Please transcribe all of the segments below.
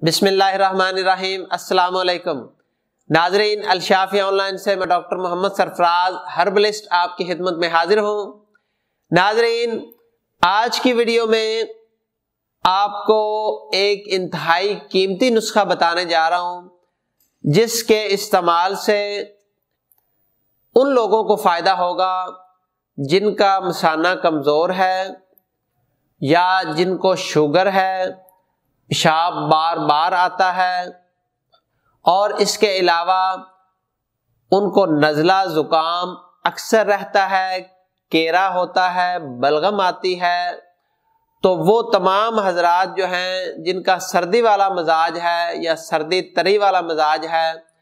बिस्मिल्लाहिर्रहमानिर्रहीम। अस्सलाम वालेकुम नाजरीन, अलशाफिया ऑनलाइन से मैं डॉक्टर मोहम्मद सरफराज हर्बलिस्ट आपकी खिदमत में हाजिर हूँ। नाजरीन, आज की वीडियो में आपको एक इंतहाई कीमती नुस्खा बताने जा रहा हूँ जिसके इस्तेमाल से उन लोगों को फ़ायदा होगा जिनका मसाना कमज़ोर है या जिनको शुगर है, पेशाब बार बार आता है और इसके अलावा उनको नज़ला ज़ुकाम अक्सर रहता है, केरा होता है, बलगम आती है। तो वो तमाम हजरात जो हैं जिनका सर्दी वाला मजाज है या सर्दी तरी वाला मजाज है,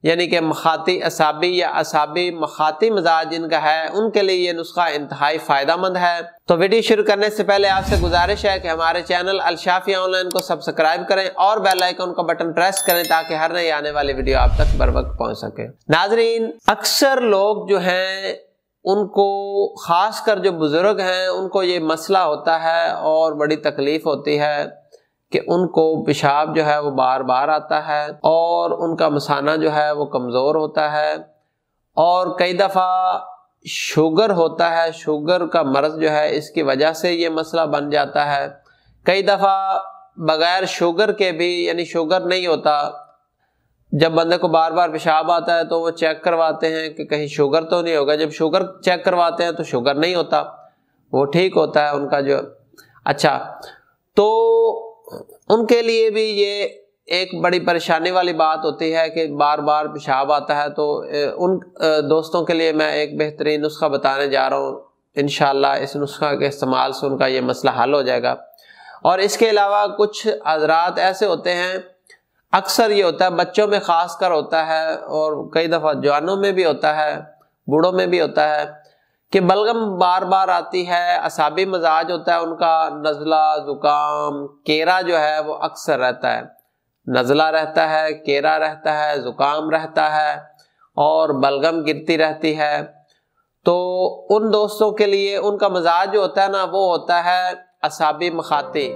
यानी कि मखाती असाबी या असाबी मखाती मजाज जिनका है, उनके लिए ये नुस्खा इंतहाई फ़ायदेमंद है। तो वीडियो शुरू करने से पहले आपसे गुजारिश है कि हमारे चैनल अलशाफिया ऑनलाइन को सब्सक्राइब करें और बेल आइकन का बटन प्रेस करें ताकि हर नई आने वाली वीडियो आप तक बर वक्त पहुंच सके। नाजरीन, अक्सर लोग जो हैं उनको, खासकर जो बुजुर्ग हैं, उनको ये मसला होता है और बड़ी तकलीफ होती है कि उनको पेशाब जो है वो बार बार आता है और उनका मसाना जो है वो कमज़ोर होता है और कई दफ़ा शुगर होता है, शुगर का मर्ज़ जो है इसकी वजह से ये मसला बन जाता है। कई दफ़ा बग़ैर शुगर के भी, यानी शुगर नहीं होता, जब बंदे को बार बार पेशाब आता है तो वो चेक करवाते हैं कि कहीं शुगर तो नहीं होगा। जब शुगर चेक करवाते हैं तो शुगर नहीं होता, वो ठीक होता है उनका जो। अच्छा, तो उनके लिए भी ये एक बड़ी परेशानी वाली बात होती है कि बार बार पेशाब आता है। तो उन दोस्तों के लिए मैं एक बेहतरीन नुस्खा बताने जा रहा हूँ। इंशाअल्लाह इस नुस्खा के इस्तेमाल से उनका ये मसला हल हो जाएगा। और इसके अलावा कुछ हजरात ऐसे होते हैं, अक्सर ये होता है, बच्चों में ख़ास कर होता है और कई दफ़ा जवानों में भी होता है, बूढ़ों में भी होता है कि बलगम बार बार आती है, असाबी मजाज होता है उनका, नज़ला ज़ुकाम केरा जो है वो अक्सर रहता है। नज़ला रहता है, केरा रहता है, ज़ुकाम रहता है और बलगम गिरती रहती है। तो उन दोस्तों के लिए उनका मजाज जो होता है ना, वो होता है असाबी मखाती,